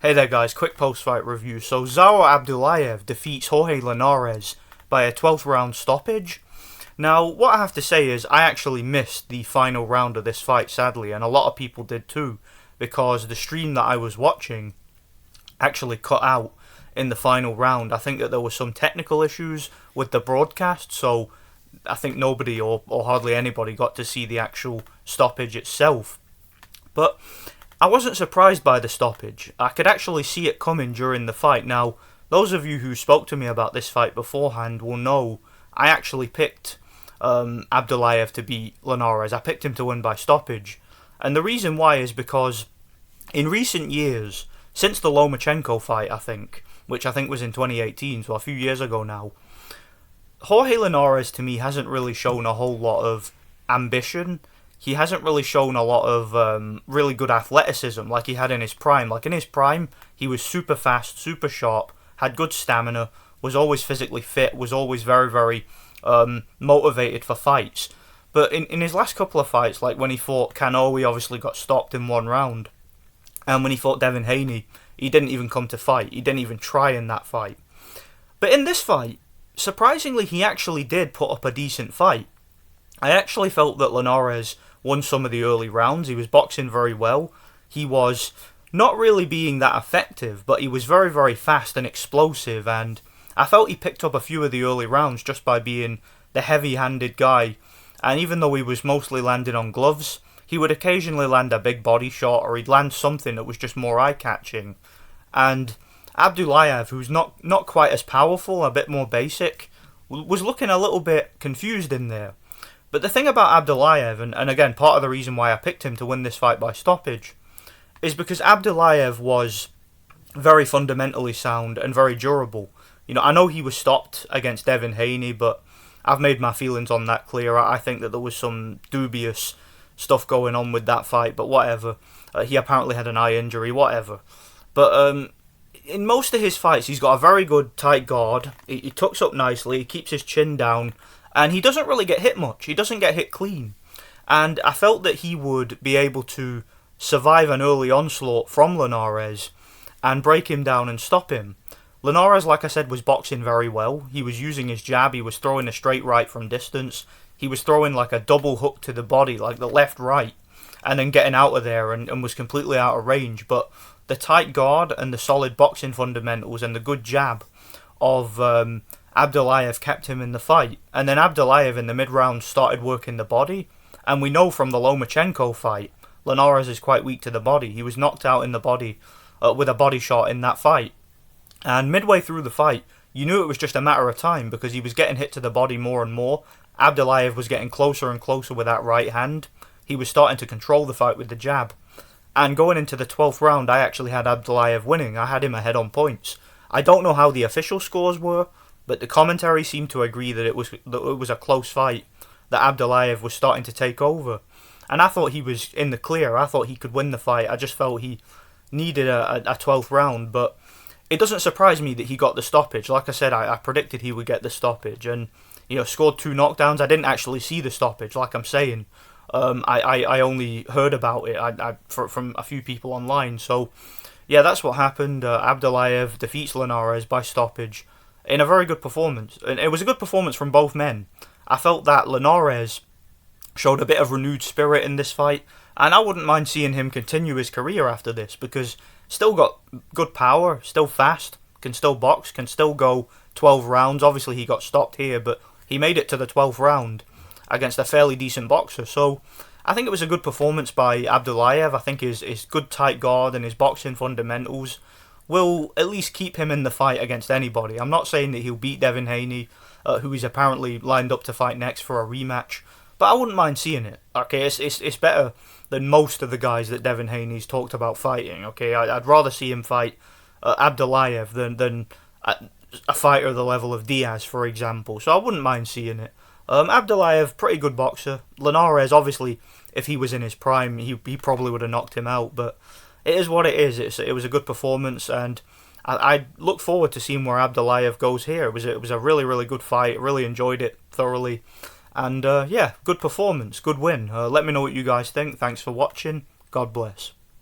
Hey there guys, quick post-fight review. So Zaur Abdullaev defeats Jorge Linares by a 12th round stoppage. Now, what I have to say is I actually missed the final round of this fight, sadly, and a lot of people did too, because the stream that I was watching actually cut out in the final round. I think that there were some technical issues with the broadcast, so I think nobody or hardly anybody got to see the actual stoppage itself. But I wasn't surprised by the stoppage. I could actually see it coming during the fight. Now, those of you who spoke to me about this fight beforehand will know I actually picked Abdullaev to beat Linares. I picked him to win by stoppage. And the reason why is because in recent years, since the Lomachenko fight, I think, which I think was in 2018, so a few years ago now, Jorge Linares to me hasn't really shown a whole lot of ambition. He hasn't really shown a lot of really good athleticism like he had in his prime. Like in his prime, he was super fast, super sharp, had good stamina, was always physically fit, was always very, very motivated for fights. But in his last couple of fights, like when he fought Cano, he obviously got stopped in one round. And when he fought Devin Haney, he didn't even come to fight. He didn't even try in that fight. But in this fight, surprisingly, he actually did put up a decent fight. I actually felt that Linares won some of the early rounds. He was boxing very well. He was not really being that effective, but he was very, very fast and explosive, and I felt he picked up a few of the early rounds just by being the heavy-handed guy. And even though he was mostly landing on gloves, he would occasionally land a big body shot, or he'd land something that was just more eye-catching. And Abdullaev, who's not quite as powerful, a bit more basic, was looking a little bit confused in there. But the thing about Abdullaev, and again, part of the reason why I picked him to win this fight by stoppage, is because Abdullaev was very fundamentally sound and very durable. You know, I know he was stopped against Devin Haney, but I've made my feelings on that clear. I think that there was some dubious stuff going on with that fight, but whatever. He apparently had an eye injury, whatever. But in most of his fights, he's got a very good tight guard. He tucks up nicely, he keeps his chin down, and he doesn't really get hit much. He doesn't get hit clean. And I felt that he would be able to survive an early onslaught from Linares and break him down and stop him. Linares, like I said, was boxing very well. He was using his jab. He was throwing a straight right from distance. He was throwing like a double hook to the body, like the left-right, and then getting out of there and was completely out of range. But the tight guard and the solid boxing fundamentals and the good jab of Abdullaev kept him in the fight. And then Abdullaev in the mid-round started working the body. And we know from the Lomachenko fight, Linares is quite weak to the body. He was knocked out in the body with a body shot in that fight. And midway through the fight, you knew it was just a matter of time because he was getting hit to the body more and more. Abdullaev was getting closer and closer with that right hand. He was starting to control the fight with the jab. And going into the 12th round, I actually had Abdullaev winning. I had him ahead on points. I don't know how the official scores were, but the commentary seemed to agree that it was a close fight, that Abdullaev was starting to take over. And I thought he was in the clear. I thought he could win the fight. I just felt he needed a 12th round, but it doesn't surprise me that he got the stoppage. Like I said, I predicted he would get the stoppage, and scored 2 knockdowns. I didn't actually see the stoppage, like I'm saying. I only heard about it from a few people online. So, yeah, that's what happened. Abdullaev defeats Linares by stoppage in a very good performance. And it was a good performance from both men. I felt that Linares showed a bit of renewed spirit in this fight, and I wouldn't mind seeing him continue his career after this, because still got good power, still fast, can still box, can still go 12 rounds. Obviously he got stopped here, but he made it to the 12th round against a fairly decent boxer. So I think it was a good performance by Abdullaev. I think his good tight guard and his boxing fundamentals will at least keep him in the fight against anybody. I'm not saying that he'll beat Devin Haney, who is apparently lined up to fight next for a rematch, but I wouldn't mind seeing it. Okay, it's better than most of the guys that Devin Haney's talked about fighting. Okay, I'd rather see him fight Abdullaev than a fighter of the level of Diaz, for example. So I wouldn't mind seeing it. Abdullaev, pretty good boxer. Linares, obviously, if he was in his prime, he probably would have knocked him out. But it is what it is. It was a good performance, and I look forward to seeing where Abdullaev goes here. It was a really, really good fight. Really enjoyed it thoroughly. And yeah, good performance, good win. Let me know what you guys think. Thanks for watching. God bless.